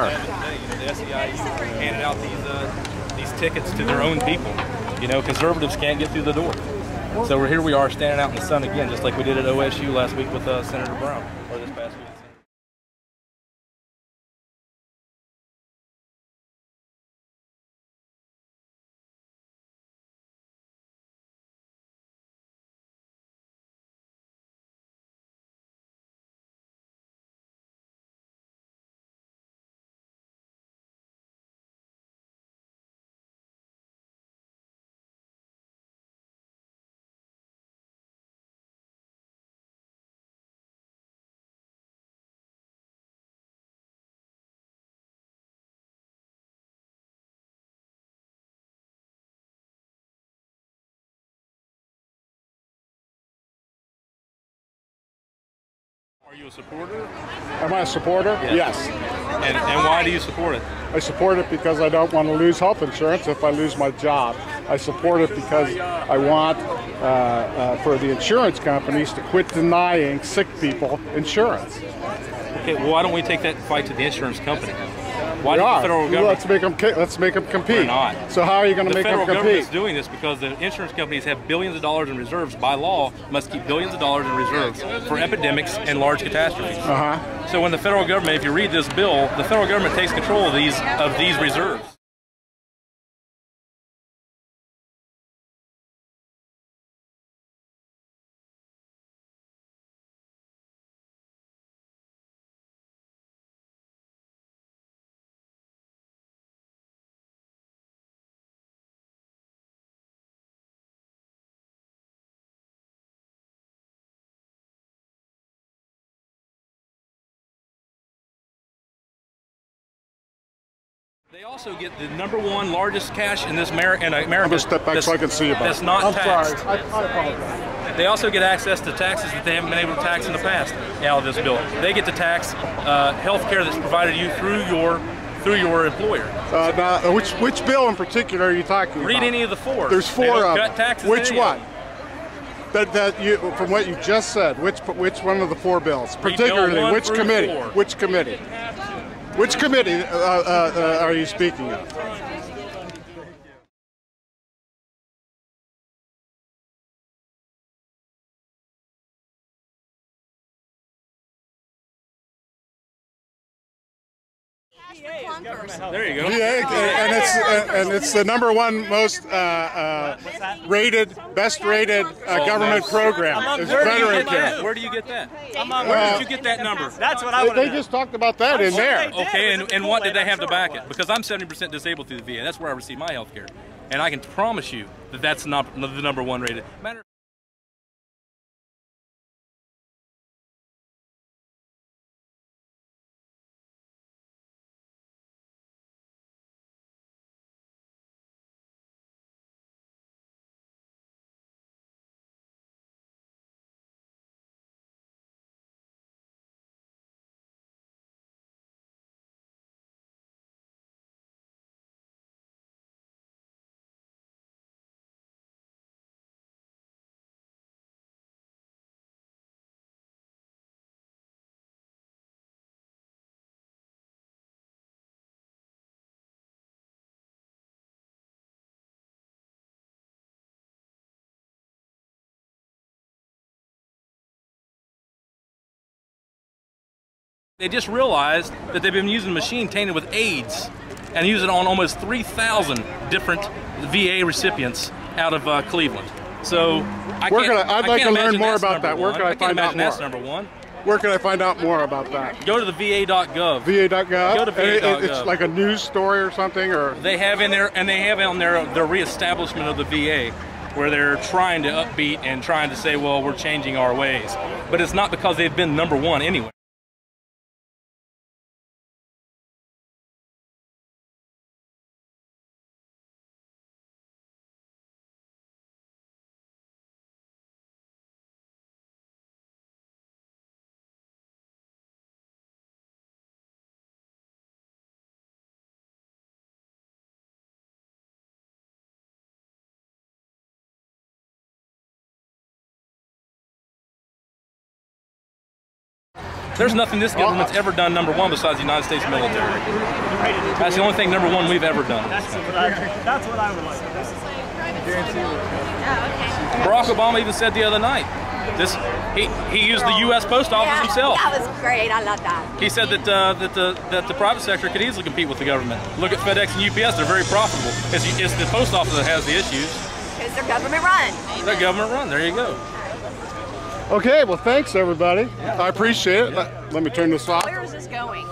Where? The SEIU handed out these tickets to their own people. You know, conservatives can't get through the door. So here we are standing out in the sun again, just like we did at OSU last week with Senator Brown, or this past week. Are you a supporter? Am I a supporter? Yes. And why do you support it? I support it because I don't want to lose health insurance if I lose my job. I support it because I want for the insurance companies to quit denying sick people insurance. Okay, well, why don't we take that fight to the insurance company? Why does the federal government? Let's make them compete. We're not. So how are you going to make them compete? The federal government is doing this because the insurance companies have billions of dollars in reserves. By law, must keep billions of dollars in reserves for epidemics and large catastrophes. So when the federal government, if you read this bill, the federal government takes control of these reserves. They also get the #1 largest cash in this America. I'm going to step back so I can see about that's not taxed. Sorry. I apologize. They also get access to taxes that they haven't been able to tax in the past out of this bill. They get to tax health care that's provided you through your employer. Now, which bill in particular are you talking about? Read any of the four. There's 4 of them. Taxes. Which one? From what you just said, which one of the 4 bills? Particularly, which committee? 4. Which committee? Which committee are you speaking of? There you go. And it's the #1 most best rated government program. It's veteran care. Where do you get that? Where did you get that number? That's what I want to know. They just talked about that in there. Okay, and what did they have to back it? Because I'm 70% disabled through the VA. That's where I receive my health care. And I can promise you that that's not the #1 rated. They just realized that they've been using a machine tainted with AIDS and use it on almost 3,000 different VA recipients out of Cleveland. So I'd like to learn more about that. Where can I find out more? That's #1. Where can I find out more about that? Go to the VA.gov. VA.gov? Go to VA.gov. It's like a news story or something, or they have in there, and they have on there the reestablishment of the VA, where they're trying to upbeat and trying to say, well, we're changing our ways. But it's not because they've been #1 anyway. There's nothing this government's ever done, number one, besides the United States military. That's the only thing, number one, we've ever done. That's what I would like. Barack Obama even said the other night, he used the U.S. Post Office himself. That was great. I love that. He said that the private sector could easily compete with the government. Look at FedEx and UPS; they're very profitable. It's the post office that has the issues. Because they're government run. They're government run. There you go. Okay, well, thanks everybody. I appreciate it. Let me turn this off. Where is this going?